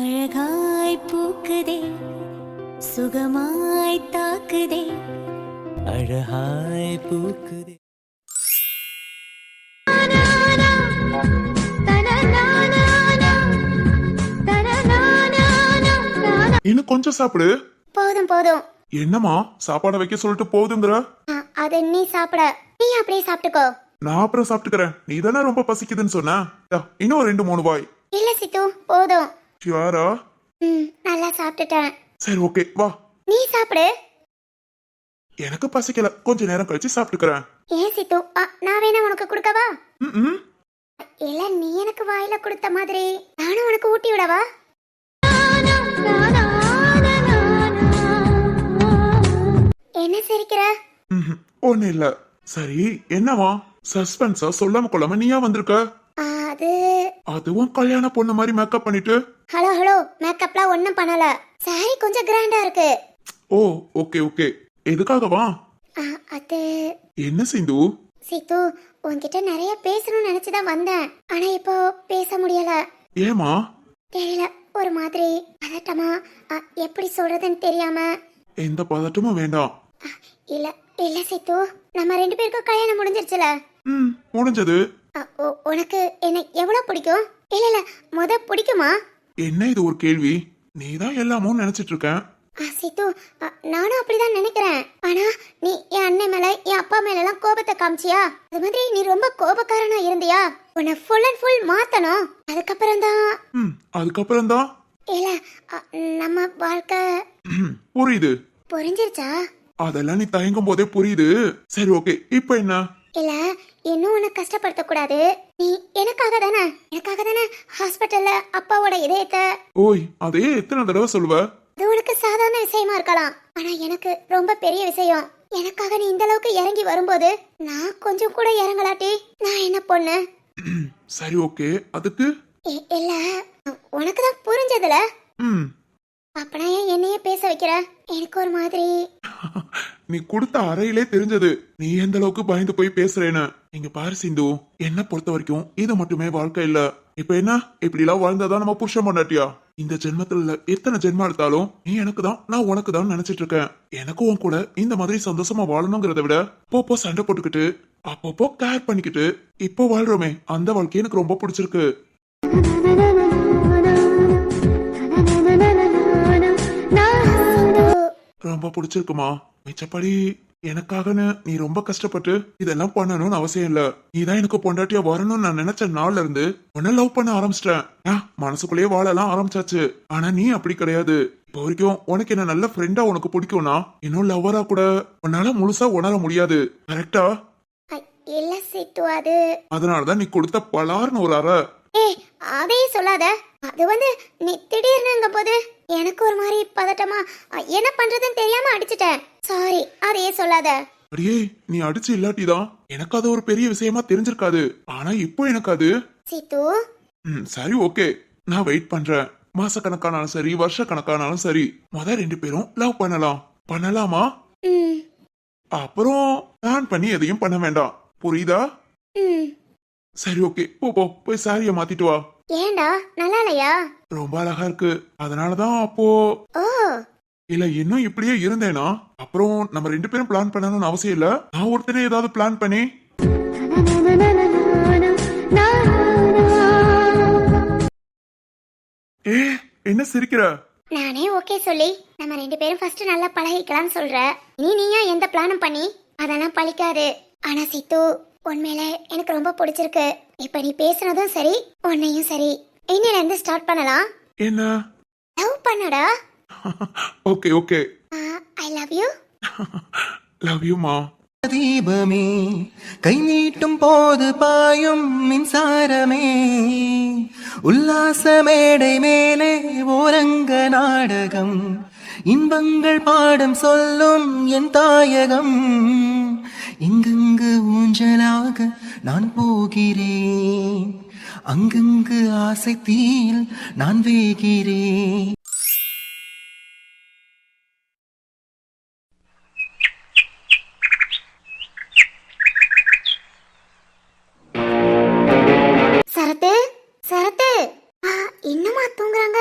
அழகாய் பூக்குதே சுகமாய் தாக்குதே அழகாய் பூக்குதே. இன்னும் கொஞ்சம் சாப்பிடு. போதும் போதும். என்னம்மா சாப்பாட வைக்க சொல்லிட்டு போதுங்கிற? அது நீ சாப்பிட, நீ அப்படியே சாப்பிட்டுக்கோ. நான் அப்புறம் சாப்பிட்டுக்கிறேன். நீ தானே ரொம்ப பசிக்குதுன்னு சொன்ன. இன்னும் 2-3 வாய். இல்ல சித்து, போதும். யாரா? நல்லா சாப்பிட்டுட்டேன். சரி ஓகே வா. நீ சாப்பிடு. எனக்கு பசிக்கல, கொஞ்ச நேரம் கழிச்சு சாப்பிட்டுக்கிறேன். ஏன் சித்து, நான் வேணா உனக்கு கொடுக்கவா? ம் இல்ல நீ எனக்கு வாயில கொடுத்த மாதிரி நானும் உனக்கு ஊட்டி விடவா? என்ன சிரிக்கிற? ஒண்ணு இல்ல. சரி என்னவா சஸ்பென்ஸா சொல்லாம கொள்ளாம நீயா வந்திருக்க? அது அதுவும் கல்யாண பொண்ணு மாதிரி மேக்கப் பண்ணிட்டு. ஹலோ ஹலோ, மேக்கப்லாம் ஒண்ணும் பண்ணல. சாரி கொஞ்சம் கிராண்டா இருக்கு. ஓ ஓகே ஓகே. எதுக்காகவா? அது என்ன சிந்து? சித்து, உன்கிட்ட நிறைய பேசணும்னு நினைச்சுதான் வந்தேன். ஆனா இப்போ பேச முடியல. ஏமா? தெரியல, ஒரு மாதிரி பதட்டமா, எப்படி சொல்றதுன்னு தெரியாம. எந்த பதட்டமும் வேண்டாம். இல்ல இல்ல சித்து, நம்ம 2 பேருக்கும் கல்யாணம் முடிஞ்சிருச்சுல. முடிஞ்சது. உனக்கு என்ன எவ்வளவு பிடிக்கும்? இல்ல இல்ல பிடிக்குமா? என்ன இது ஒரு கேள்வி? நீதான் எல்லாமும் நினைச்சிட்டு இருக்க. சித்து, நானும் அப்படிதான் நினைக்கிறேன். ஆனா நீ என் அண்ணன் மேல என் அப்பா மேல எல்லாம் கோபத்தை காமிச்சியா? அது மாதிரி நீ ரொம்ப கோபக்காரனா இருந்தியா? உன்னை ஃபுல் அண்ட் ஃபுல் மாத்தணும். அதுக்கப்புறம் தான் இல்ல நம்ம வாழ்க்கை. புரியுது. புரிஞ்சிருச்சா? அதெல்லாம் நீ தயங்கும் போதே புரியுது. சரி ஓகே, இப்போ என்ன? இல்ல இன்னும் உன்னை கஷ்டப்படுத்த கூடாது. நீ எனக்காக தானே ஹாஸ்பிட்டல்ல அப்பாவோட இதயத்தை. ஓய், அதே எத்தனை தடவை சொல்லுவ? அது உனக்கு சாதாரண விஷயமா இருக்கலாம், ஆனா எனக்கு ரொம்ப பெரிய விஷயம். எனக்காக நீ இந்த அளவுக்கு இறங்கி வரும்போது நான் கொஞ்சம் கூட இறங்கலாட்டி நான் என்ன பொண்ணு? சரி ஓகே, அதுக்கு இல்ல உனக்கு தான் புரிஞ்சதுல. ம் அப்பனா ஏன் என்னையே பேச வைக்கிற? எனக்கு ஒரு மாதிரி. நீ கொடுத்த அறையிலே தெரிஞ்சது நீ எந்த அளவுக்கு பயந்து போய் பேசுறேன்னு. இங்க பாரு சிந்து, என்ன பொறுத்த வரைக்கும் இது மட்டுமே வாழ்க்கை இல்ல. இப்ப என்ன இப்படி எல்லாம் வாழ்ந்தாதான் நம்ம புருஷன் பண்ணாட்டியா? இந்த ஜென்மத்துல எத்தனை ஜென்மம் எடுத்தாலும் நீ எனக்கு தான், நான் உனக்கு தான் நினைச்சிட்டு இருக்கேன். எனக்கும் உன் கூட இந்த மாதிரி சந்தோஷமா வாழணுங்கிறத விட அப்பப்போ சண்டை போட்டுக்கிட்டு அப்பப்போ கேர் பண்ணிக்கிட்டு இப்போ வாழ்றோமே, அந்த வாழ்க்கை எனக்கு ரொம்ப பிடிச்சிருக்கு. ரொம்ப பிடிச்சிருக்குமா? மிச்சப்படி எனக்காகன்னு நீ ரொம்ப கஷ்டப்பட்டு இதெல்லாம் பண்ணணும்னு அவசியம் இல்ல. நீதான் எனக்கு பொண்டாட்டியா வரணும்னு நான் நினைச்ச நாள்ல இருந்து உன்ன லவ் பண்ண ஆரம்பிச்சிட்டேன். மனசுக்குள்ளேயே வாழலாம் ஆரம்பிச்சாச்சு. ஆனா நீ அப்படி கிடையாது. இப்போ வரைக்கும் உனக்கு என்ன நல்ல ஃப்ரெண்டா உனக்கு பிடிக்கும்னா இன்னும் லவ்வரா கூட உன்னால முழுசா உணர முடியாது. கரெக்டா? இல்ல சித்து, அது அதனாலதான் நீ கொடுத்த பலார்னு ஒரு அறை. ஏய் அதையே சொல்லாத. அது நீ திடீர்னுங்க போது எனக்கு ஒரு மாதிரி பதட்டமா என்ன பண்றதுன்னு தெரியாம அடிச்சிட்டேன். சாரி, அதையே சொல்லாத. அடியே, நீ அடிச்சு இல்லாட்டிதான் எனக்கு அது ஒரு பெரிய விஷயமா தெரிஞ்சிருக்காது. ஆனா இப்போ எனக்கு அது. சித்து, சரி ஓகே, நான் வெயிட் பண்றேன். மாச கணக்கானாலும் சரி, வருஷ கணக்கானாலும் சரி, 2 பேரும் லவ் பண்ணலாமா? அப்புறம் பிளான் பண்ணி எதையும் பண்ண வேண்டாம். புரியுதா? சரி ஓகே, போய் சாரிய மாத்திட்டு வா. ஏண்டா, நல்லா இல்லையா? ரொம்ப அழகா இருக்கு. அதனாலதான் அப்போ. ஓ இல்ல இன்னும் இப்படியே இருந்தேனா அப்புறம் நம்ம 2 பேரும் பிளான் பண்ணணும்னு அவசியம் இல்ல. நான் ஒருத்தனே ஏதாவது பிளான் பண்ணி. ஏ என்ன சிரிக்கிற? நானே ஓகே சொல்லி நம்ம 2 பேரும் ஃபர்ஸ்ட் நல்லா பழகிக்கலாம்னு சொல்ற. நீயா எந்த பிளானும் பண்ணி அதெல்லாம் பழிக்காது. ஆனா சித்து, உண்மையில எனக்கு ரொம்ப பிடிச்சிருக்கு. இப்ப நீ பேசுனதும் சரி, உன்னையும் சரி. இன்னில இருந்து ஸ்டார்ட் பண்ணலாம். என்ன? லவ் பண்ணடா. Okay okay. I love you. Love you மா. தீபமே கை நீட்டும் போது பாயும் மின்சாரமே, உல்லாச மேடை மேலே ஓரங்க நாடகம், இன்பங்கள் பாடம் சொல்லும் என் தாயகம். இங்கங்கு ஊஞ்சலாக நான் போகிறேன், அங்கங்கு ஆசை தீயில் நான் வேகிறேன். சரத்து, சரத்து, இன்னுமா தூங்குறாங்க?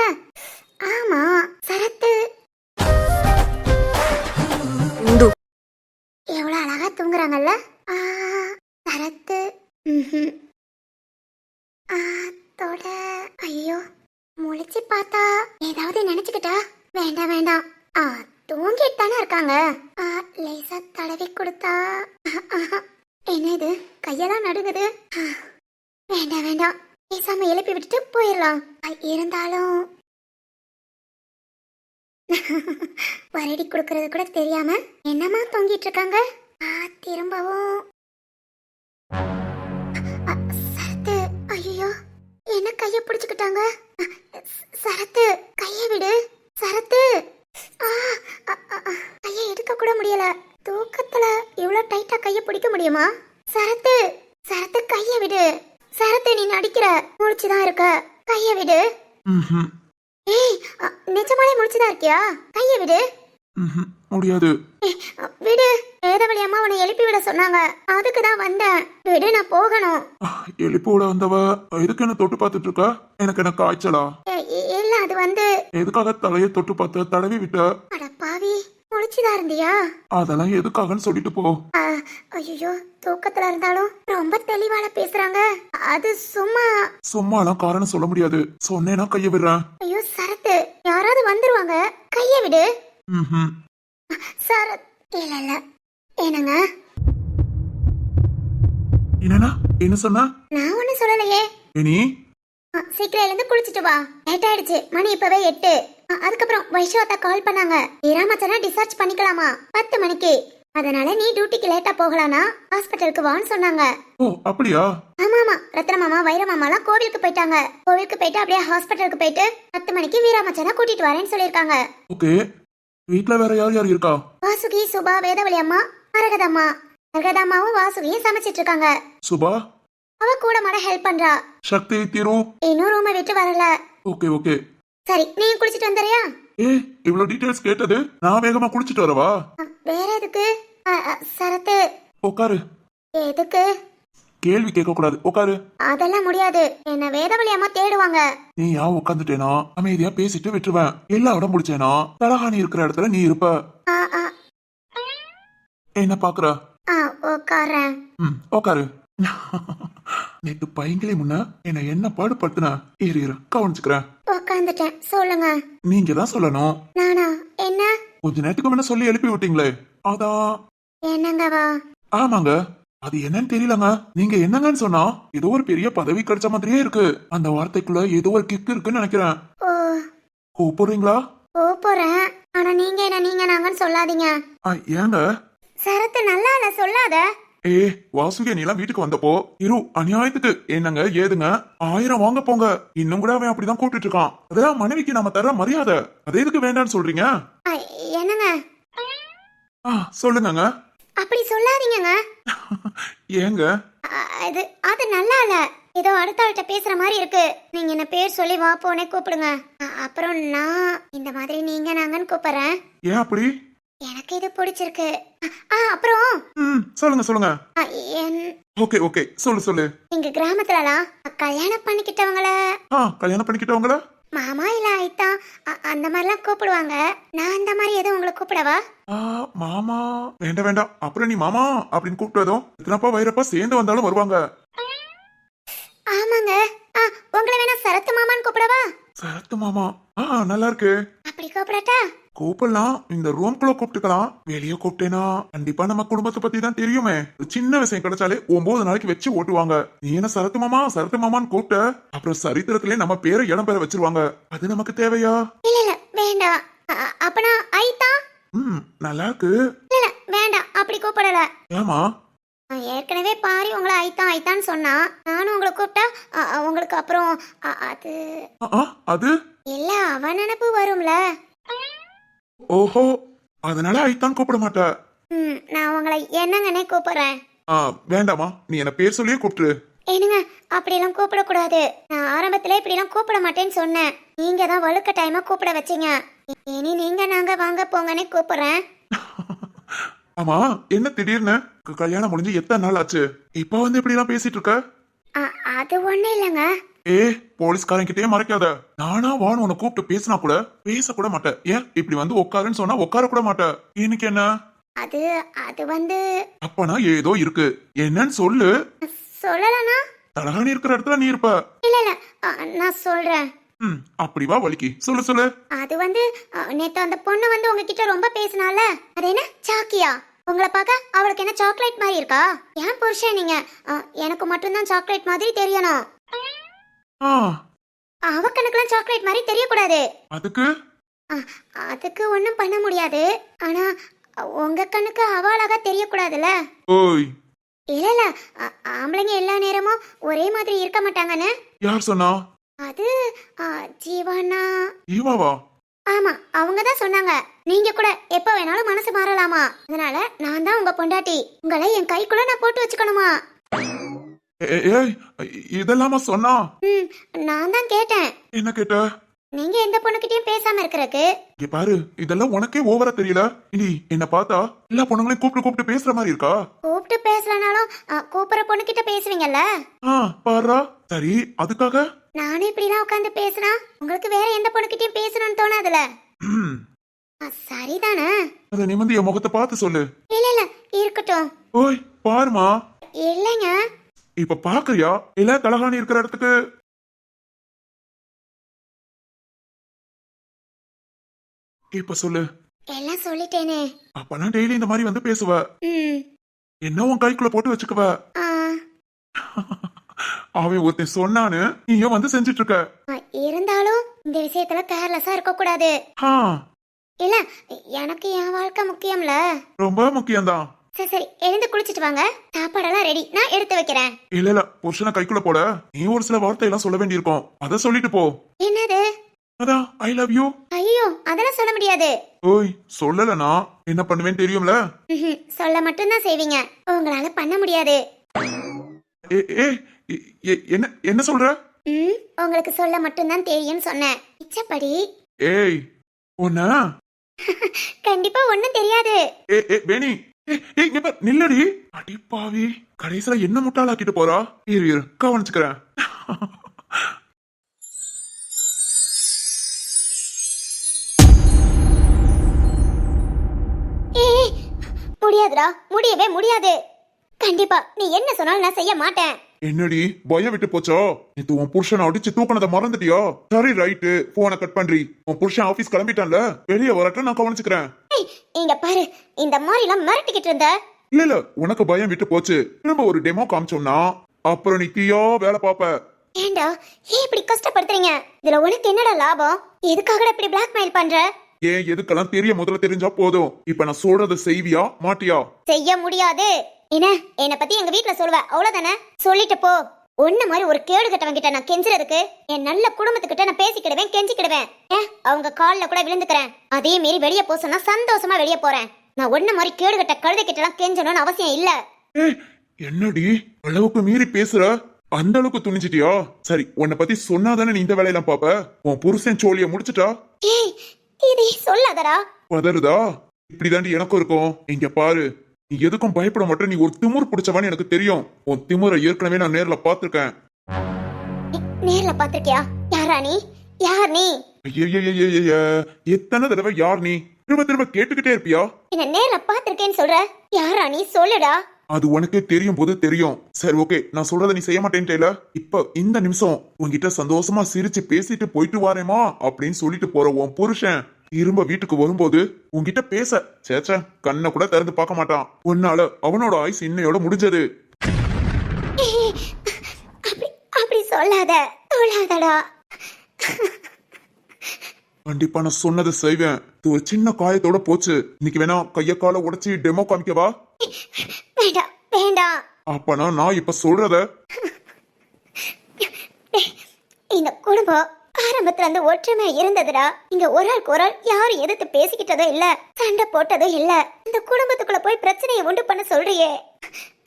முழிச்சு பார்த்தா ஏதாவது நினைச்சுக்கிட்டா? வேண்டாம் வேண்டாம். தூங்கிட்டு தானே இருக்காங்க. லேசா தடவி கொடுத்தா. என்ன இது, கையெல்லாம் நடுங்குது. வேண்டாம் வேண்டாம், பேசாம எழுப்பி விட்டுட்டு போயிடலாம். இருந்தாலும் வரடி கொடுக்கறது கூட தெரியாம என்னமா தொங்கிட்டு இருக்காங்க. திரும்பவும் சரத்து. ஐயோ, என்ன கைய பிடிச்சுக்கிட்டாங்க. சரத்து, கைய விடு சரத்து. கைய எடுக்க கூட முடியல. தூக்கத்துல இவ்வளவு டைட்டா கைய பிடிக்க முடியுமா? சரத்து, சரத்து கைய விடு. சரத்து, நீ நடிக்கிற, முடிச்சுதான் இருக்க. கைய விடு. ஏய், நிஜமாலே முடிச்சுதான் இருக்கியா? கைய விடு. முடியாது. விடு. வேதவழி அம்மா உன்னை எழுப்பி விட சொன்னாங்க, அதுக்கு தான் வந்தேன். விடு, நான் போகணும். எழுப்பி விட வந்தவ எதுக்கு என்ன தொட்டு பார்த்துட்டு இருக்கா? எனக்கு என்ன காய்ச்சலா? இல்ல, அது வந்து எதுக்காக தலையை தொட்டு பார்த்து தடவி விட்ட? அட பாவி, முடிச்சுதான் இருந்தியா? அதெல்லாம் எதுக்காகன்னு சொல்லிட்டு போ. ஐயோ, தூக்கத்துல இருந்தாலும் ரொம்ப தெளிவால பேசுறாங்க. அது சும்மாலாம் காரணம் சொல்ல முடியாது. சொன்னேன்னா கைய விடுறேன். ஐயோ சரத்து, யாராவது வந்துருவாங்க. கைய விடு. சரத், இல்ல என்னங்க? என்னன்னா என்ன சொன்ன? நான் ஒண்ணு சொல்லலையே. இனி சீக்கிரம் எழுந்து குளிச்சிட்டு வா. லேட் ஆயிடுச்சு, மணி இப்பவே 8. அதுக்கப்புறம் வைஷ்வதா கால் பண்ணாங்க, வீராமச்சனா டிஸ்சார்ஜ் பண்ணிக்கலாமா 10 மணிக்கு. அதனால நீ டியூட்டிக்கு லேட்டா போகலானா ஹாஸ்பிட்டலுக்கு வான்னு சொன்னாங்க. ஓ அப்படியா? ஆமா ஆமா, ரத்ன மாமா வைர மாமா எல்லாம் கோவிலுக்கு போயிட்டாங்க. கோவிலுக்கு போயிட்டு அப்படியே ஹாஸ்பிட்டலுக்கு போயிட்டு 10 மணிக்கு வீராமச்சனா கூட்டிட்டு வரேன்னு சொல்லிருக்காங்க. ஓகே. வீட்ல வேற யார் யார் இருக்கா? வாசுகி, சுபா, வேதவழி அம்மா, மரகதம்மா. மரகதம்மாவும் வாசுகியும் சமைச்சிட்டு இருக்காங்க. சுபா அவ கூட மாட ஹெல்ப் பண்றா. சக்தி, திரு இன்னும் ரூமை விட்டு வரல. Okay okay. சரி, நீ குளிச்சிட்டு வந்துறியா? இவ்வளவு டீடைல்ஸ் கேட்டது நான் வேகமா குளிச்சிட்டு வரவா? வேற எதுக்கு? சரத்து, உட்காரு. எதுக்கு? கேள்வி கேட்க கூடாது, உட்காரு. அதெல்லாம் முடியாது, என்ன வேதவழி அம்மா தேடுவாங்க. நீ யா உட்காந்துட்டேனா அமைதியா பேசிட்டு விட்டுருவேன். எல்லா இடம் முடிச்சேனா தலகாணி இருக்கிற இடத்துல நீ இருப்ப. என்ன பாக்குற? உட்காரேன். உட்காரு. நேத்து பையங்களே முன்ன என்ன பாடுபடுத்தின இரு கவனிச்சுக்கிறேன். உட்காந்துட்டேன், சொல்லுங்க. நீங்க தான் சொல்லணும். நானா? என்ன? கொஞ்ச நேரத்துக்கு முன்ன சொல்லி எழுப்பி விட்டீங்களே, அதான். என்னங்கவா? ஆமாங்க, அது என்னன்னு தெரியலங்க. நீங்க என்னங்கன்னு சொன்னா ஏதோ ஒரு பெரிய பதவி கிடைச்ச மாதிரியே இருக்கு. அந்த வார்த்தைக்குள்ள ஏதோ ஒரு கிக்கு இருக்குன்னு நினைக்கிறேன். கூப்பிடுறீங்களா? போறேன். ஆனா நீங்க என்ன நீங்க நாங்கன்னு சொல்லாதீங்க. ஏங்க? சரத்து நல்லா இல்ல, சொல்லாத. வாசுகி நீ எல்லாம் வீட்டுக்கு வந்தப்போ இரு அநியாயத்துக்கு என்னங்க ஏதுங்க 1000 வாங்க போங்க. இன்னும் கூட அவன் அப்படிதான் கூப்பிட்டு இருக்கான். அதெல்லாம் மனைவிக்கு நாம தர மரியாதை. அதே எதுக்கு வேண்டான்னு சொல்றீங்க? என்னங்க? சொல்லுங்க. அப்படி சொல்லாதீங்க. ஏங்க? அது நல்லா இல்ல. ஏதோ அடுத்த ஆள்கிட்ட பேசுற மாதிரி இருக்கு. நீங்க என்ன பேர் சொல்லி வா போனே கூப்பிடுங்க. அப்புறம் நான் இந்த மாதிரி நீங்க நாங்கன்னு கூப்பிடுறேன். ஏன் அப்படி? எனக்கு இது பிடிச்சிருக்கு. அப்புறம் சொல்லுங்க. ஓகே ஓகே, சொல்லு. எங்க கிராமத்துலலாம் கல்யாணம் பண்ணிக்கிட்டவங்கள மாமா இல்ல ஐத்தா அந்த மாதிரிலாம் கூப்பிடுவாங்க. நான் அந்த மாதிரி எதுவும் உங்களை கூப்பிடவா? மாமா வேண்டாம். அப்புறம் நீ மாமா அப்படின்னு கூப்பிட்டதும் இத்தனப்பா வைரப்பா சேர்ந்து வந்தாலும் வருவாங்க. ஆமாங்க. உங்களை வேணா சரத்து மாமான்னு கூப்பிடவா? சரத்து மாமா நல்லா இருக்கு. அப்படி கூப்பிடட்டா? கூப்பிடலாம். இந்த ரூம்குள்ள கூப்பிட்டுக்கலாம். வெளியே கூப்பிட்டேனா கண்டிப்பா நம்ம குடும்பத்தை பத்தி தான் தெரியுமே. சின்ன விஷயம் கிடைச்சாலே 9 நாளைக்கு வச்சு ஓட்டுவாங்க. நீ என்ன சரத்து மாமான்னு கூப்பிட்ட, அப்புறம் சரித்திரத்திலே நம்ம பேரை இடம் பெற வச்சிருவாங்க. அது நமக்கு தேவையா? இல்ல வேண்டாம். அப்பனா ஐத்தா? நல்லா இருக்கு. இல்ல வேண்டாம், அப்படி கூப்பிடல. ஏமா? ஏற்கனவே பாரி உங்களை ஐத்தான்னு சொன்னா, நானும் உங்களை கூப்பிட்டா உங்களுக்கு அப்புறம் அது இல்ல அவ நினைப்பு வரும்ல. ஓஹோ, அதனால ஐத்தான் கூப்பிட மாட்ட. நான் உங்களை என்னங்கன்னே கூப்பிடுறேன். வேண்டாமா, நீ என்ன பேர் சொல்லியே கூப்பிட்டு. என்னங்க, அப்படியெல்லாம் கூப்பிடக்கூடாது. நான் ஆரம்பத்துல இப்படிலாம் கூப்பிட மாட்டேன்னு சொன்னேன். நீங்க தான் வழுக்க டைமா கூப்பிட வச்சீங்க. இனி நீங்க நாங்க வாங்க போங்கன்னே கூப்பிடுறேன். ஆமா, என்ன திடீர்னு? கல்யாணம் முடிஞ்சு எத்தனை நாள் ஆச்சு? இப்ப வந்து இப்படி எல்லாம் பேசிட்டு இருக்க? அது ஒண்ணு இல்லங்க. போலீஸ்காரன் கிட்டே மறைக்காத. நானா வான்னு உன்னை கூப்பிட்டு பேசினா கூட பேசக்கூட மாட்டேன். ஏன் இப்படி வந்து உட்காருன்னு சொன்னா உட்கார கூட மாட்டேன். எனக்கு என்ன? அது வந்து அப்பனா ஏதோ இருக்கு. என்னன்னு சொல்லு. சொல்லலனா? தலகாணி இருக்கிற இடத்துல நீ இருப்ப. இல்ல நான் சொல்றேன். அப்படி வா வலிக்கு சொல்லு சொல்லு. அது வந்து நேத்து அந்த பொண்ணு வந்து உங்ககிட்ட ரொம்ப பேசினால, அது என்ன சாக்கியா? உங்களை பார்க்க அவளுக்கு என்ன சாக்லேட் மாதிரி இருக்கா? ஏன் புருஷன் நீங்க எனக்கு மட்டும்தான் சாக்லேட் மாதிரி தெரியணும். ஆ, அவ கணக்கெல்லாம் சாக்லேட் மாதிரி தெரியக்கூடாது. அதுக்கு அதுக்கு ஒன்றும் பண்ண முடியாது. ஆனா உங்க கண்ணுக்கு அவ அழகா தெரியக்கூடாதுல்ல. ஓய், இல்ல இல்ல, ஆம்பளைங்க எல்லா நேரமும் ஒரே மாதிரி இருக்க மாட்டாங்கன்னு. யார் சொன்னா? அது ஜீவானா. ஈவாவா? ஆமா, அவங்க தான் சொன்னாங்க. நீங்க கூட எப்ப வேணாலும் மனசு மாறலாமா. அதனால நான் தான் உங்க பொண்டாட்டி. உங்களை என் கைக்குள்ள நான் போட்டு வச்சுக்கணுமா? ஏய், இதெல்லாமா சொன்னா? நான் தான் கேட்டேன். என்ன கேட்ட? நீங்க எந்த பொண்ணுகிட்டயும் பேசாம இருக்கிறதுக்கு. இங்க பாரு, இதெல்லாம் உனக்கே ஓவரா தெரியல. இனி என்ன பார்த்தா எல்லா பொண்ணுங்களையும் கூப்பிட்டு கூப்பிட்டு பேசுற மாதிரி இருக்கா? கூப்பிட்டு பேசலனாலும் கூப்பிடுற பொண்ணுகிட்ட பேசுவீங்கல்ல. பாருடா. சரி, அதுக்காக நானும் இப்படிலாம் உட்காந்து பேசினா உங்களுக்கு வேற எந்த பொண்ணுகிட்டயும் பேசணும்னு தோணாதுல. சரிதானே? அத நீ வந்து என் முகத்தை பார்த்து சொல்லு. இல்ல இல்ல, இருக்கட்டும். ஓய், பாருமா. இல்லைங்க. இப்ப பாக்குறியா இல்ல தலகாணி இருக்கிற இடத்துக்கு? இப்ப சொல்லு. எல்லாம் சொல்லிட்டேனே. அப்பனா டெய்லி இந்த மாதிரி வந்து பேசுவ. ம். என்ன உன் கைக்குள்ள போட்டு வச்சுக்குவ. அவன் ஒருத்தன் சொன்னானு நீயும் வந்து செஞ்சிட்டு இருக்க. இருந்தாலும் இந்த விஷயத்துல கேர்லெஸ்ஸா இருக்க கூடாது. இல்ல, எனக்கு என் வாழ்க்கை முக்கியம்ல. ரொம்ப முக்கியம்தான். சரி சரி, எழுந்து குளிச்சிட்டு வாங்க. சாப்பாடெல்லாம் ரெடி, நான் எடுத்து வைக்கிறேன். இல்ல இல்ல, புருஷனை கைக்குள்ள போட நீ ஒரு சில வார்த்தை எல்லாம் சொல்ல வேண்டியிருக்கும். அத சொல்லிட்டு போ. என்னது? அதான் ஐ லவ் யூ. ஐயோ, அதெல்லாம் சொல்ல முடியாது. ஓய், சொல்லலனா என்ன பண்ணுவேன்னு தெரியும்ல. சொல்ல மட்டும்தான் செய்வீங்க, உங்களால பண்ண முடியாது. என்ன என்ன சொல்ற? உங்களுக்கு சொல்ல மட்டும்தான் தெரியும்னு சொன்னேன். இச்சப்படி. ஏய், ஒண்ணா கண்டிப்பா ஒண்ணும் தெரியாது. வேணி, இங்க பார், நில்லடி. அடிப்பாவி, கடைசியில என்ன முட்டாளாக்கிட்டு போறா. இரு இரு, கவனிச்சுக்கிறேன். முடியாதுடா, முடியவே முடியாது. கண்டிப்பா நீ என்ன சொன்னாலும் நான் செய்ய மாட்டேன். என்னடி பயம் விட்டு போச்சோ? நேத்து உன் புருஷனை அடிச்சு தூக்கினதை மறந்துட்டியா? சரி ரைட்டு, போனை கட் பண்றி. உன் புருஷன் ஆபீஸ் கிளம்பிட்டான்ல, வெளியே வரட்டும், நான் கவனிச்சுக்கிறேன். இங்க பாரு, இந்த மாதிரி எல்லாம் மிரட்டிக்கிட்டு இருந்த. இல்ல இல்ல, உனக்கு பயம் விட்டு போச்சு. திரும்ப ஒரு டெமோ காமிச்சோம்னா அப்புறம் நீ தீயா வேலை பாப்ப. ஏண்டா ஏன் இப்படி கஷ்டப்படுத்துறீங்க? இதுல உனக்கு என்னடா லாபம்? எதுக்காக இப்படி பிளாக்மெயில் பண்ற? ஏன் எதுக்கெல்லாம் முதல்ல தெரிஞ்சா போதும். இப்ப நான் சொல்றத செய்வியா மாட்டியா? செய்ய முடியாது. என்ன பத்தி எங்க வீட்டுல சொல்லுவ, அவ்வளவுதானே? சொல்லிட்டு போ. ஒண்ணு மாதிரி ஒரு கேடு கட்டவங்கிட்ட நான் கெஞ்சுறதுக்கு என் நல்ல குடும்பத்துக்கிட்ட நான் பேசிக்கிடுவேன், கெஞ்சிக்கிடுவேன். அவங்க கால்ல கூட விழுந்துக்கிறேன். அதே மீறி வெளியே போ சொன்னா சந்தோஷமா வெளியே போறேன். நான் ஒண்ணு மாதிரி கேடு கட்ட கழுதை கிட்ட எல்லாம் கெஞ்சணும்னு அவசியம் இல்ல. என்னடி அளவுக்கு மீறி பேசுற? அந்த அளவுக்கு துணிச்சிட்டியா? சரி, உன்னை பத்தி சொன்னாதானே நீ இந்த வேலையெல்லாம் பாப்ப. உன் புருஷன் சோழிய முடிச்சுட்டா? இதை சொல்லாதடா. பதறுதா? இப்படிதாண்டி எனக்கும் இருக்கும். இங்க பாரு, நீ எதுக்கும் பயப்பட மாட்டேன். நீ ஒரு திமுர் பிடிச்சவான்னு எனக்கு தெரியும். உன் திமுறை ஏற்கனவே நான் நேர்ல பாத்திருக்கேன். நேர்ல பாத்திருக்கியா? யாரா நீ? யார் நீ? எத்தனை தடவை யார் நீ திரும்ப திரும்ப கேட்டுக்கிட்டே இருப்பியா? என்ன நேர்ல பாத்திருக்கேன்னு சொல்ற? யாரா நீ? சொல்லுடா. அது உனக்கே தெரியும் போது தெரியும். சரி ஓகே, நான் சொல்றத நீ செய்ய மாட்டேன்ல. இப்ப இந்த நிமிஷம் உன்கிட்ட சந்தோஷமா சிரிச்சு பேசிட்டு போயிட்டு வாரேமா அப்படின்னு சொல்லிட்டு போற உன் புருஷன் திரும்ப வீட்டுக்கு வரும்போது உன்கிட்ட பேச சேச்ச கண்ணை கூட திறந்து பார்க்க மாட்டான். உன்னால அவனோட ஆயுசு இன்னையோட முடிஞ்சது. அப்படி சொல்லாத, சொல்லாதடா. கண்டிப்பா நான் சொன்னதை செய்வேன். இது ஒரு சின்ன காயத்தோட போச்சு. இன்னைக்கு வேணா கைய கால உடைச்சு டெமோ காமிக்கவா? வேண்டாம் வேண்டாம். அப்பனா நான் இப்ப சொல்றத. இந்த குடும்பம் ஆரம்பத்துல இருந்து ஒற்றுமை இருந்ததுடா. இங்க ஒரு ஆளுக்கு ஒரு ஆள் யாரும் எதிர்த்து பேசிக்கிட்டதோ இல்ல, சண்டை போட்டதோ இல்ல. இந்த குடும்பத்துக்குள்ள போய் பிரச்சனையை உண்டு பண்ண சொல்றியே,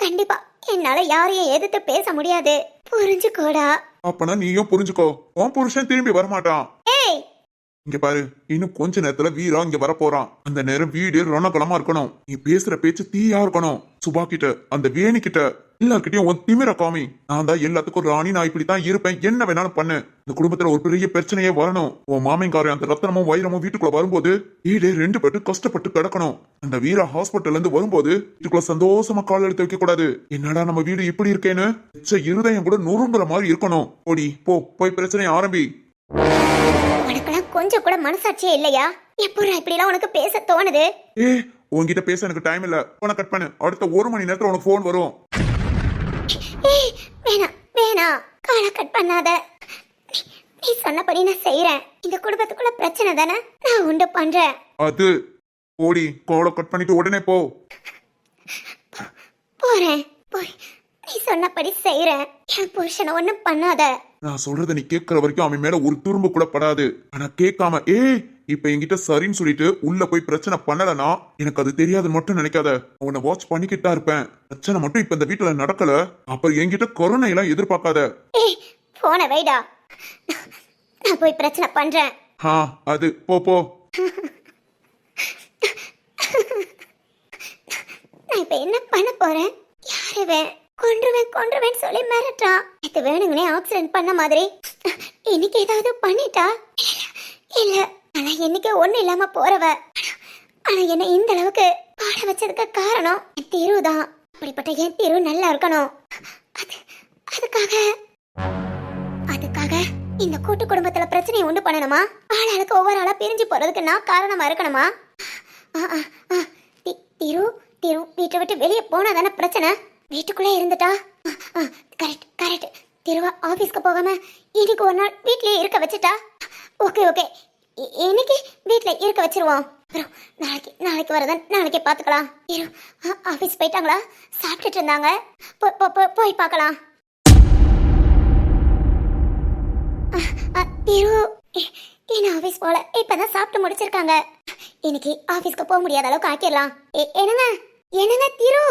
கண்டிப்பா என்னால யாரையும் எதிர்த்து பேச முடியாது. புரிஞ்சுக்கோடா. அப்பனா நீயும் புரிஞ்சுக்கோ. உன் புருஷன் திரும்பி வரமாட்டான். ஏய், இங்க பாரு, இன்னும் கொஞ்ச நேரத்துல வீரா இங்க வர போறான். அந்த நேரம் வீடு ரணகலமா இருக்கணும். நீ பேசுற பேச்சு தீயா இருக்கணும். சுபா கிட்ட, அந்த வேணி கிட்ட, எல்லார்கிட்டயும் உன் திமிர காமி. நான் தான் எல்லாத்துக்கும் ராணி, நான் இப்படித்தான் இருப்பேன், என்ன வேணாலும் பண்ணு. இந்த குடும்பத்துல ஒரு பெரிய பிரச்சனையே வரணும். உன் மாமிங்காரன் அந்த ரத்தனமும் வைரமும் வீட்டுக்குள்ள வரும்போது வீடு ரெண்டு பேட்டு கஷ்டப்பட்டு கிடக்கணும். அந்த வீரா ஹாஸ்பிட்டல்ல இருந்து வரும்போது வீட்டுக்குள்ள சந்தோஷமா கால் எடுத்து வைக்க கூடாது. என்னடா நம்ம வீடு இப்படி இருக்கேன்னு இருதயம் கூட நொறுங்குற மாதிரி இருக்கணும். ஓடி போ, போய் பிரச்சனையை ஆரம்பி. உனக்கெல்லாம் கொஞ்சம் கூட மனசாட்சியே இல்லையா? எப்போ இப்படிலாம் உனக்கு பேச தோணுது? ஏ உன்கிட்ட பேச எனக்கு டைம் இல்ல. போன கட் பண்ணு. அடுத்த 1 மணி நேரத்துல உனக்கு போன் வரும். ஏய் வேணாம் வேணாம், காலை கட் பண்ணாத. நீ சொன்னபடி நான் செய்யறேன். இந்த குடும்பத்துக்குள்ள பிரச்சனை தானே, நான் உண்டு பண்றேன். அது ஓடி கோலை கட் பண்ணிட்டு உடனே போ. போறேன், போய் நீ சொன்னபடி செய்யறேன். என் புருஷனை ஒண்ணும் பண்ணாத. நான் சொல்றத நீ கேட்கற வரைக்கும் அவன் மேல ஒரு துரும்பு கூட படாது. ஆனா கேட்காம இப்ப என்கிட்ட சரின்னு சொல்லிட்டு உள்ள போய் பிரச்சனை பண்ணலனா எனக்கு அது தெரியாது மட்டும் நினைக்காத. உன்னை வாட்ச் பண்ணிக்கிட்டா இருப்பேன். பிரச்சனை மட்டும் இப்ப இந்த வீட்டுல நடக்கல, அப்புறம் என்கிட்ட கொரோனா எல்லாம் எதிர்பார்க்காத. ஏய் போன வைடா, நான் போய் பிரச்சனை பண்றேன். அது போ போ. நான் இப்ப என்ன பண்ண போறேன்? யாருவேன்? கொன்றுவேன் சொல்லி மிரட்டான். இது வேணுங்கனே ஆக்சிடென்ட் பண்ண மாதிரி. இன்னைக்கு ஏதாவது பண்ணிட்டா? இல்ல, ஆனா இன்னைக்கு ஒண்ணு இல்லாம போறவ. ஆனா என்ன இந்த அளவுக்கு பாட வச்சதுக்கு காரணம் என் தீருதான். அப்படிப்பட்ட என் தீரு நல்லா இருக்கணும். அதுக்காக இந்த கூட்டு குடும்பத்துல பிரச்சனையை உண்டு பண்ணணுமா? ஆளாளுக்கு ஒவ்வொரு ஆளா பிரிஞ்சு போறதுக்கு நான் காரணமா இருக்கணுமா? தீரு வீட்டை விட்டு வெளியே போனா தானே பிரச்சனை. வீட்டுக்குள்ளே இருந்துட்டா கரெக்ட். திருவா ஆபீஸ்க்கு போகாம இன்னைக்கு ஒரு நாள் வீட்லயே இருக்க வச்சுட்டா. ஓகே இன்னைக்கு வீட்ல இருக்க வச்சிருவோம். அப்புறம் நாளைக்கு வரதான் நாளைக்கே பாத்துக்கலாம். ஆபீஸ் போயிட்டாங்களா? சாப்பிட்டுட்டு இருந்தாங்க. போய் பார்க்கலாம். என்ன ஆபீஸ் போல இப்பதான் சாப்பிட்டு முடிச்சிருக்காங்க. இன்னைக்கு ஆபீஸ்க்கு போக முடியாத அளவுக்கு ஆக்கிடலாம். என்னங்க திரு?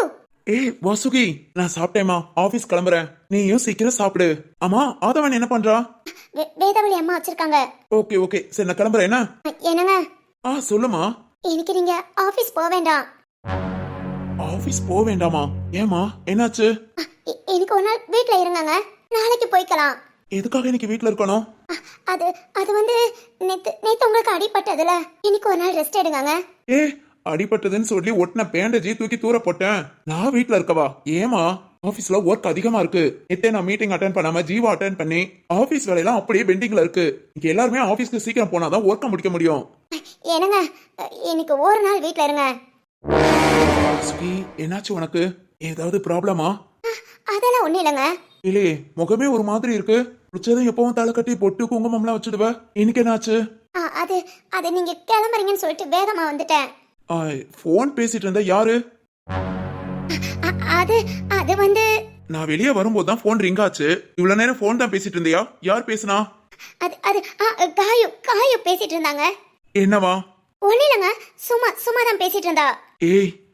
வாசுகி, நான் சாப்பிட்டேமா, ஆபீஸ் கிளம்புறேன். நீயும் சீக்கிரம் சாப்பிடு. ஆமா ஆதவன் என்ன பண்றா? வேதவழி அம்மா வச்சிருக்காங்க. ஓகே சரி நான் கிளம்புறேன். என்ன என்னங்க? சொல்லுமா. இன்னைக்கு நீங்க ஆபீஸ் போக வேண்டாம். ஆபீஸ் போக வேண்டாமா? ஏமா என்னாச்சு? இன்னைக்கு ஒரு நாள் வீட்ல இருங்கங்க, நாளைக்கு போய்க்கலாம். எதுக்காக இன்னைக்கு வீட்ல இருக்கணும்? அது வந்து நேத்து உங்களுக்கு அடிபட்டதுல இன்னைக்கு ஒரு நாள் ரெஸ்ட் எடுங்க. அடிபட்டதுன்னு சொல்லி ஒட்டின பேண்டேஜி தூக்கி தூர போட்டேன். நான் வீட்ல இருக்கவா? ஏமா ஆபீஸ்ல ஒர்க் அதிகமா இருக்கு. நேத்தே நான் மீட்டிங் அட்டென்ட் பண்ணாம ஜீவா அட்டென்ட் பண்ணி ஆபீஸ் வேலையெல்லாம் அப்படியே பெண்டிங்ல இருக்கு. இங்க எல்லாருமே ஆபீஸ்க்கு சீக்கிரம் போனாதான் ஒர்க்க முடிக்க முடியும். என்னங்க இன்னைக்கு ஒரு நாள் வீட்ல இருங்க. என்னாச்சு உனக்கு? ஏதாவது ப்ராப்ளமா? அதெல்லாம் ஒண்ணு இல்லைங்க. இல்லையே, முகமே ஒரு மாதிரி இருக்கு. பிடிச்சதும் எப்பவும் தலை கட்டி பொட்டு குங்குமம்லாம் வச்சுடுவ. இன்னைக்கு என்னாச்சு? அது நீங்க கிளம்புறீங்கன்னு சொல்லிட்டு வேகமா வந்துட்டேன். போன் பேசிட்டு இருந்த யாரு? அது வந்து நான் வெளியே வரும்போது தான் போன் ரிங் ஆச்சு. இவ்வளவு நேரம் போன் தான் பேசிட்டு இருந்தியா? யார் பேசுனா? அது காயு பேசிட்டு இருந்தாங்க. என்னவா? ஒண்ணு இல்லைங்க, சும்மா தான் பேசிட்டு இருந்தா.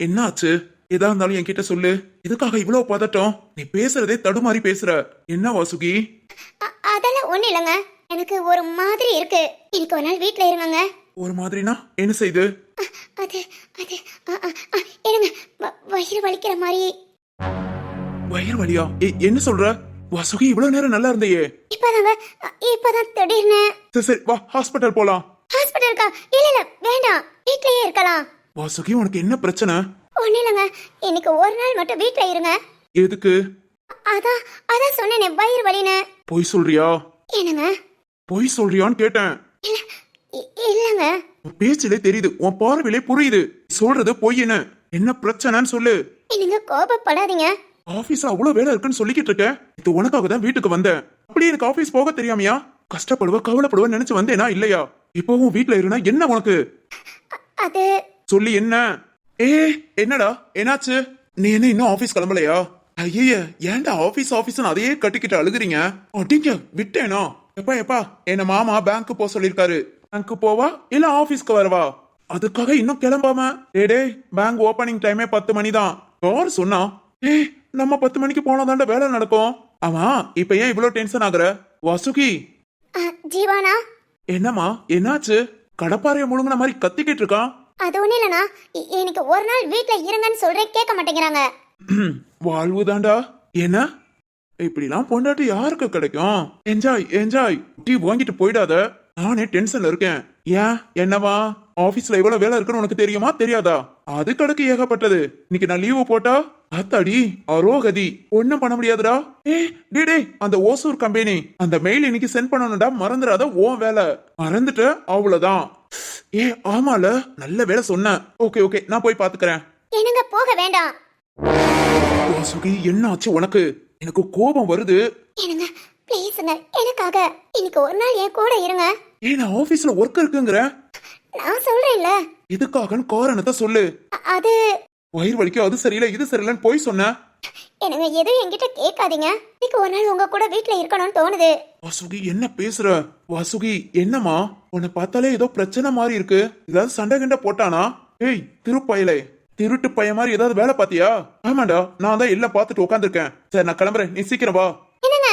என்ன ஆச்சு? எதா இருந்தாலும் என்கிட்ட சொல்லு. இதுக்காக இவ்வளவு பதட்டம்? நீ பேசுறதே தடுமாறி பேசுற. என்ன வாசுகி? அதெல்லாம் ஒண்ணு இல்லைங்க, எனக்கு ஒரு மாதிரி இருக்கு. எனக்கு ஒரு நாள் வீட்ல இருங்க. ஒரு மாதிரினா என்ன செய்து? அது என்னங்க, வயிறு வலிக்கிற மாதிரி. வயிறு வலியா? என்ன சொல்ற வாசுகி? இவ்வளவு நேரம் நல்லா இருந்தையே. இப்பதான் திடீர்னு. சரி வா, ஹாஸ்பிட்டல் போலாம். ஹாஸ்பிட்டலுக்கா? இல்ல வேண்டாம், வீட்லயே இருக்கலாம். வாசுகி உனக்கு என்ன பிரச்சனை? ஒண்ணு இல்லைங்க, இன்னைக்கு ஒரு நாள் மட்டும் வீட்ல இருங்க. எதுக்கு? அதான் சொன்னேனே, வயிறு வலின்னு. பொய் சொல்றியா? என்னங்க பொய் சொல்றியான்னு கேட்டேன். இல்லங்க, பேச்சிலே தெரியுது, உன் பார்வையிலே புரியுது. சொல்றது பொய்ன்னு. என்ன பிரச்சனைன்னு சொல்லு. நீங்க கோபப்படாதீங்க. ஆபீஸ்ல அவ்வளவு வேலை இருக்குன்னு சொல்லிக்கிட்டு இருக்க. இது உனக்காக தான் வீட்டுக்கு வந்தேன். அப்படி எனக்கு ஆபீஸ் போக தெரியாமையா? கஷ்டப்படுவ கவலைப்படுவ நினைச்சு வந்தேனா இல்லையா? இப்பவும் வீட்டுல இருந்தா என்ன உனக்கு? அது சொல்லி என்ன? என்னடா என்னாச்சு? நீ என்ன இன்னும் ஆபீஸ் கிளம்பலையா? ஐய ஏன்டா ஆபீஸ் அதையே கட்டிக்கிட்டு அழுகுறீங்க? அடிங்க விட்டேனா? எப்பா என்ன மாமா பேங்க் போக சொல்லிருக்காரு. பேங்க் போவா இல்ல ஆபீஸ்க்கு வரவா? அதுக்காக இன்னும் கிளம்பாம? பேங்க் ஓபனிங் டைமே 10 மணி தான். யார் சொன்னா? நம்ம 10 மணிக்கு போனாதாண்ட வேலை நடக்கும். ஆமா இப்ப ஏன் இவ்வளவு டென்ஷன் ஆகுற? வாசுகி. ஜீவானா? என்னம்மா என்னாச்சு? கடப்பாறைய முழுங்கின மாதிரி கத்திக்கிட்டு இருக்கான். அது ஒண்ணு இல்லனா, எனக்கு ஒரு நாள் வீட்ல இருங்கன்னு சொல்றேன், கேட்க மாட்டேங்கிறாங்க. வாழ்வுதாண்டா. என்ன இப்படிலாம் பொண்டாட்டி யாருக்கு கிடைக்கும்? என்ஜாய் டீ வாங்கிட்டு போயிடாத. நானே டென்ஷன்ல இருக்கேன். ஏன் என்னவா? ஆபீஸ்ல இவ்வளவு வேலை இருக்குன்னு உனக்கு தெரியுமா தெரியாதா? அது கணக்கு ஏகப்பட்டது. இன்னைக்கு நான் லீவு போட்டா அத்தாடி அரோகதி ஒண்ணும் பண்ண முடியாதுடா. டே அந்த ஓசூர் கம்பெனி அந்த மெயில் இன்னைக்கு சென்ட் பண்ணணும்டா, மறந்துடாத. ஓன் வேலை மறந்துட்ட அவ்வளவுதான். ஆமால, நல்ல வேலை சொன்ன. ஓகே நான் போய் பாத்துக்கிறேன். என்னங்க போக வேண்டாம். வாசுகி என்ன ஆச்சு உனக்கு? எனக்கு கோபம் வருது. என்னங்க ப்ளீஸ்ங்க, எனக்காக இன்னைக்கு ஒரு நாள் என் கூட இருங்க. நான் ஆபீஸ்ல ஒர்க் இருக்குங்கிற. நான் சொல்றேன்ல. இதுக்காகன்னு காரணத்தை சொல்லு. அது வயிறு வலிக்கும், அது சரியில்லை இது சரியில்லைன்னு போய் சொன்ன. என்னங்க எதுவும் என்கிட்ட கேட்காதீங்க. இன்னைக்கு ஒரு நாள் உங்க கூட வீட்ல இருக்கணும்னு தோணுது. வாசுகி என்ன பேசுற? வாசுகி என்னம்மா? உன்னை பார்த்தாலே ஏதோ பிரச்சனை மாதிரி இருக்கு. ஏதாவது சண்டை கிண்ட போட்டானா? திருப்பயலே, திருட்டு பையன் மாதிரி ஏதாவது வேலை பாத்தியா? ஆமாண்டா, நான் தான் எல்லாம் பார்த்துட்டு உட்காந்துருக்கேன். சரி நான் கிளம்புறேன், நீ சீக்கிரம் வா. என்னங்க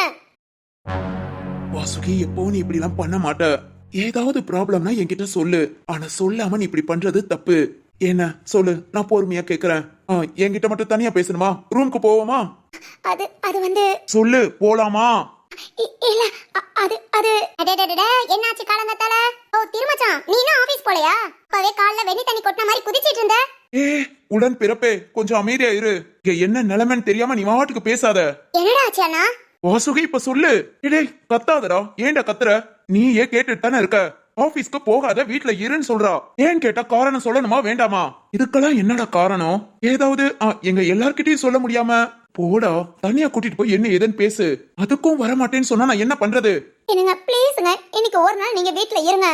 வாசுகி எப்பவும் நீ இப்படி எல்லாம் பண்ண மாட்ட. ஏதாவது ப்ராப்ளம்னா என்கிட்ட சொல்லு. ஆனா சொல்லாம நீ இப்படி பண்றது தப்பு. என்ன சொல்லு, நான் பொறுமையா கேக்குறேன். என்கிட்ட மட்டும் தனியா பேசணுமா? ரூமுக்கு போவோமா? அது அது வந்து சொல்லு, போலாமா? இல்ல அது அது அடடடட என்னாச்சு காலங்கத்தால? ஓ திருமச்சான், நீ இன்னும் ஆபீஸ் போலையா? அப்பவே கால்ல வெண்ணி தண்ணி கொட்டின மாதிரி குதிச்சிட்டு இருந்த. உடன் பிறப்பே, கொஞ்சம் அமைதியா இரு. இங்க என்ன நிலைமைன்னு தெரியாம நீ வாட்டுக்கு பேசாத. என்னடா ஆச்சு அண்ணா? வாசுகி இப்ப சொல்லு. கத்தாதடா. ஏன்டா கத்துற? நீ ஏன் கேட்டுட்டு தானே இருக்க? ஆபீஸ்க்கு போகாத, வீட்ல இருன்னு சொல்றா. ஏன் கேட்டா காரணம் சொல்லணுமா வேண்டாமா? இதுக்கெல்லாம் என்னடா காரணம்? ஏதாவது எங்க எல்லார்கிட்டயும் சொல்ல முடியாம போடா, தனியா கூட்டிட்டு போய் என்ன ஏதுன்னு பேசு. அதுக்கும் வரமாட்டேன்னு சொன்னா நான் என்ன பண்றது? என்னங்க ப்ளீஸ்ங்க, இன்னைக்கு ஒரு நாள் நீங்க வீட்ல இருங்க.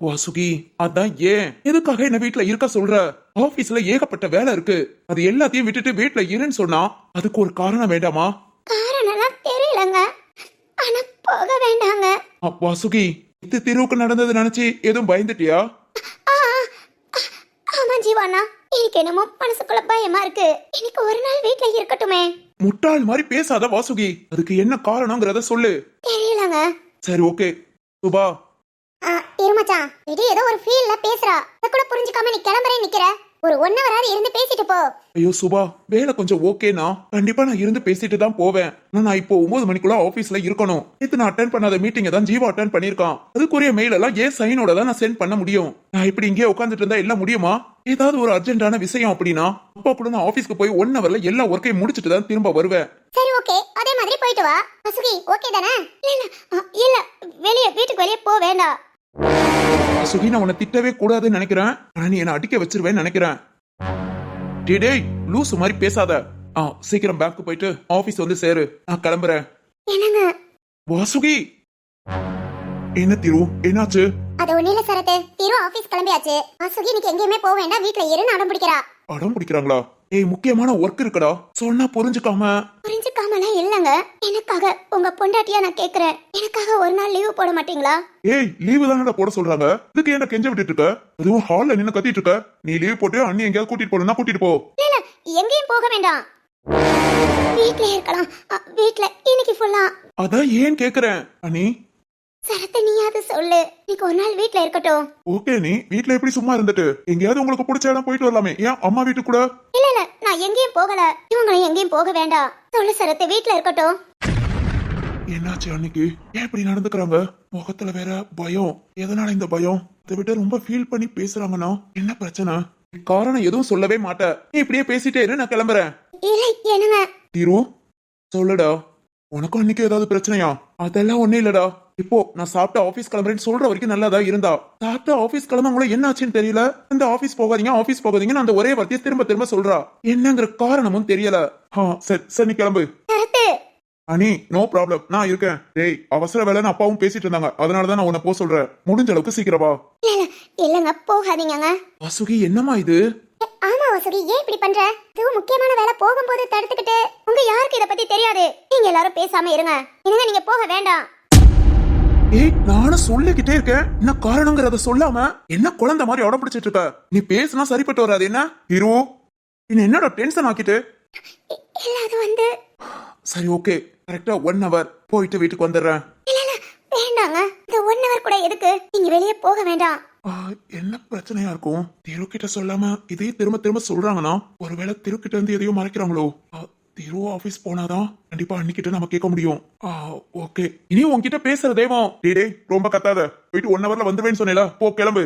வாசுகி அதான் ஏன் எதுக்காக என்ன வீட்ல இருக்க சொல்ற? ஆபீஸ்ல ஏகப்பட்ட வேலை இருக்கு. அது எல்லாத்தையும் விட்டுட்டு வீட்ல இருன்னு சொன்னா அதுக்கு ஒரு காரணம் வேண்டாமா? காரணம்லாம் தெரியலங்க, ஆனா போக வேண்டாங்க. வாசுகி, இது தெருவுக்கு நடந்தது நினைச்சு எதுவும் பயந்துட்டியா? ஆமா ஜீவானா, எனக்கு என்னமோ மனசுக்குள்ள பயமா இருக்கு. எனக்கு ஒரு நாள் வீட்ல இருக்கட்டுமே. முட்டாள் மாதிரி பேசாத வாசுகி. அதுக்கு என்ன காரணம்ங்கறத சொல்லு. தெரியலங்க. சரி ஓகே சுபா. இருமச்சான், இது ஏதோ ஒரு ஃபீல்ல பேசுறா. அத கூட புரிஞ்சுக்காம நீ கிளம்பறே நிக்கிற. ஒரு 1 hour இருந்து பேசிட்டு போ. ஐயோ சுபா, வேலை கொஞ்சம் ஓகேனா கண்டிப்பா நான் இருந்து பேசிட்டு தான் போவேன். நான் இப்போ 9 மணிக்குள்ள ஆபீஸ்ல இருக்கணும். இது நான் அட்டென்ட் பண்ணாத மீட்டிங்கை தான் ஜீவா அட்டென்ட் பண்ணிருக்கான். அதுக்குரிய மெயில் எல்லாம் ஏன் சைனோட தான் நான் சென்ட் பண்ண முடியும். நான் இப்படி இங்கே உட்காந்துட்டு இருந்தா எல்லாம் முடியுமா? ஏதாவது ஒரு அர்ஜென்டான விஷயம் அப்படின்னா அப்ப நான் ஆபீஸ்க்கு போய் 1 hourல எல்லா ஒர்க்கையும் முடிச்சிட்டு தான் திரும்ப வருவேன். சரி ஓகே, அதே மாதிரி போயிட்டு வா. வசுகி ஓகே தானே? இல்ல வெளிய, வீட்டுக்கு வெளிய போ வேண்டாம். சுகி, நான் உன்னை திட்டவே கூடாதுன்னு நினைக்கிறேன். ஆனா நீ என்ன அடிக்க வச்சிருவேன்னு நினைக்கிறேன். டேய் லூசு மாதிரி பேசாத. சீக்கிரம் பேங்க்கு போயிட்டு ஆபீஸ் வந்து சேரு. நான் கிளம்புறேன். என்னங்க வாசுகி? என்ன திரு, என்னாச்சு? அது ஒண்ணுல சரத்து, திரு ஆபீஸ் கிளம்பியாச்சு. வசுகி இன்னைக்கு எங்கேயுமே போக வேண்டாம், வீட்ல இருன்னு அடம் பிடிக்கிறா. அடம் பிடிக்கிறாங்களா? முக்கியமான ஒர்க் இருக்குடா, சொன்னா புரிஞ்சுக்காமலாம் இல்லங்க. எனக்காக உங்க பொண்டாட்டியா நான் கேக்குறேன். எனக்காக ஒரு நாள் லீவு போட மாட்டீங்களா? லீவு தானடா போட சொல்றாங்க. இதுக்கு ஏன்டா கெஞ்ச விட்டுட்டு இருக்க? அதுவும் ஹால்ல நின்னு கத்திட்டு இருக்க. நீ லீவ் போட்டு அண்ணி எங்கயாவது கூட்டிட்டு போனா கூட்டிட்டு போ. இல்ல எங்கேயும் போக வேண்டாம், வீட்ல இருக்கலாம். வீட்ல இன்னைக்கு ஃபுல்லா. அதான் ஏன் கேக்குறேன் அண்ணி. சரத்து நீயாவது சொல்லு, இன்னைக்கு ஒரு நாள் வீட்ல இருக்கட்டும். ஓகே, நீ வீட்ல எப்படி சும்மா இருந்துட்டு எங்கேயாவது உங்களுக்கு பிடிச்ச இடம் போயிட்டு வரலாமே. ஏன் அம்மா வீட்டு கூட? இல்ல நான் எங்கேயும் போகல. இவங்களும் எங்கேயும் போக வேண்டாம். சொல்லு சரத்து, வீட்ல இருக்கட்டும். என்னாச்சு அன்னைக்கு? ஏன் இப்படி நடந்துக்கிறாங்க? முகத்துல வேற பயம். எதனால இந்த பயம்? இதை விட்டு ரொம்ப ஃபீல் பண்ணி பேசுறாங்கன்னா என்ன பிரச்சனை? காரணம் எதுவும் சொல்லவே மாட்டேன். நீ இப்படியே பேசிட்டே இரு, நான் கிளம்புறேன். இல்ல என்னங்க தீரு சொல்லுடா, உனக்கும் அன்னைக்கு ஏதாவது பிரச்சனையா? அதெல்லாம் ஒண்ணு இல்லடா. இப்போ நான் சாப்பிட்ட ஆபீஸ் கிளம்புறேன்னு சொல்ற வரைக்கும் நல்லாதா இருந்தா, சாப்பிட்ட ஆபீஸ் கிளம்புங்களா என்ன ஆச்சுன்னு தெரியல. இந்த ஆபீஸ் போகாதீங்க அந்த ஒரே வார்த்தையை திரும்ப திரும்ப சொல்றா. என்னங்கிற காரணமும் தெரியல. சரி நீ கிளம்பு. அனி நோ ப்ராப்ளம், நான் இருக்கேன். டேய் அவசர வேலைன்னு அப்பாவும் பேசிட்டு இருந்தாங்க, அதனாலதான் நான் உன்னை போக சொல்றேன். முடிஞ்ச அளவுக்கு சீக்கிரமா. இல்லங்க போகாதீங்க. வசுகி என்னமா இது? ஆமா வசுகி, ஏன் இப்படி பண்ற? இது முக்கியமான வேலை, போகும்போது தடுத்துக்கிட்டு. உங்க யாருக்கு இத பத்தி தெரியாது. நீங்க எல்லாரும் பேசாம இருங்க. என்னங்க நீங்க போக வேண்டாம். நானும் சொல்லிக்கிட்டே இருக்கேன், என்ன காரணங்கிறத சொல்லாம என்ன குழந்தை மாதிரி உடம்பு பிடிச்சிட்டு இருக்க? நீ பேசினா சரிப்பட்டு வராது. என்ன இரு, என்னடா டென்ஷன் ஆக்கிட்டு? இல்ல அது வந்து சரி ஓகே, கரெக்டா 1 hour போயிட்டு வீட்டுக்கு வந்துடுறேன். இல்ல வேண்டாங்க, இந்த 1 hour கூட எதுக்கு? நீங்க வெளியே போக வேண்டாம். என்ன பிரச்சனையா இருக்கும்? திரு கிட்ட சொல்லாம இதே திரும்ப திரும்ப சொல்றாங்கன்னா ஒருவேளை திரு கிட்ட இருந்து எதையும் மறைக்கிறாங்களோ? திரு ஆபீஸ் போனாதான் கண்டிப்பா அன்னிக்கிட்ட நம்ம கேட்க முடியும். ஓகே, இனி உன்கிட்ட பேசுற தெய்வம். டேய் ரொம்ப கத்தாத, போயிட்டு 1 hourல வந்துருவேன்னு சொன்னேல, போ கிளம்பு.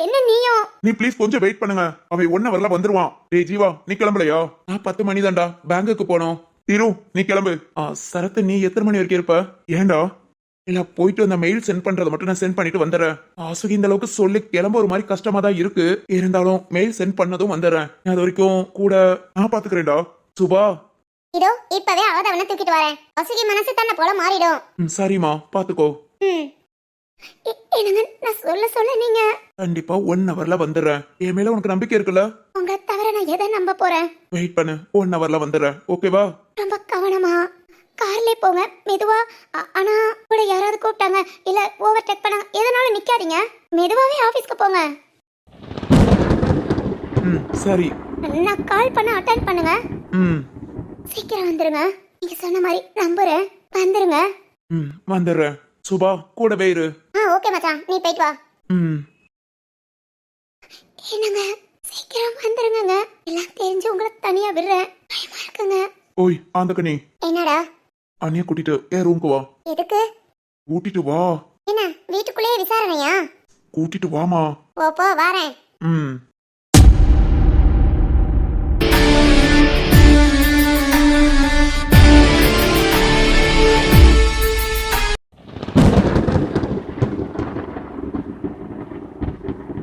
என்ன நீயும்? நீ ப்ளீஸ் கொஞ்சம் வெயிட் பண்ணுங்க. அவன் 1 ஹவர்ல வந்துருவான். டேய் ஜீவா, நீ கிளம்பலையா? நான் 10 மணி தான்டா பேங்குக்கு போனோம். திரு நீ கிளம்பு. சரத்து நீ எத்தனை மணி வரைக்கும் இருப்ப? ஏன்டா? இல்ல போயிட்டு அந்த மெயில் சென்ட் பண்றதை மட்டும் நான் சென்ட் பண்ணிட்டு வந்துடுறேன். ஆசுகி இந்த அளவுக்கு சொல்லி கிளம்ப ஒரு மாதிரி கஷ்டமா தான் இருக்கு. இருந்தாலும் மெயில் சென்ட் பண்ணதும் வந்துடுறேன். அது வரைக்கும் கூட நான் பாத்துக்கிறேன்டா. சுபா. இதோ இப்பவே அவனை தூக்கிட்டு வரேன். அசுகி மனசு தன்னை போல மாறிடும். சரிம்மா பாத்துக்கோ. என்னங்க நான் சொல்ல நீங்க கண்டிப்பா 1 ஹவர்ல வந்துடுறேன். என் மேல உனக்கு நம்பிக்கை இருக்குல்ல? உங்களை தவிர நான் எதை நம்ப போறேன்? வெயிட் பண்ணு, 1 ஹவர்ல வந்துடுறேன். ஓகேவா? ரொம்ப கவனமா கார்ல போங்க, மெதுவா. ஆனா கூட யாராவது கூப்பிட்டாங்க இல்ல ஓவர் டேக் பண்ணாங்க எதனாலும் நிக்காதீங்க. மெதுவாவே ஆபீஸ்க்கு போங்க. சரி. நான் கால் பண்ண அட்டெண்ட் பண்ணுங்க. சீக்கிரம் வந்துருங்க. நீங்க சொன்ன மாதிரி நம்புறேன். வந்துருங்க. வந்துடுறேன். சுபா கூடவே இரு. ஓகே மச்சான், நீ போயிட்டு வா. என்னங்க சீக்கிரம் வந்துருங்க. எல்லாம் தெரிஞ்சு உங்களை தனியா விடுறேன். பயமா இருக்குங்க. ஓய் ஆந்தகனி. என்னடா? அண்ணிய கூட்டிட்டு என் ரூமுக்கு வா. எதுக்கு? கூட்டிட்டு வா. என்ன வீட்டுக்குள்ளேயே விசாரணையா? கூட்டிட்டு வாமா. போ வரேன்.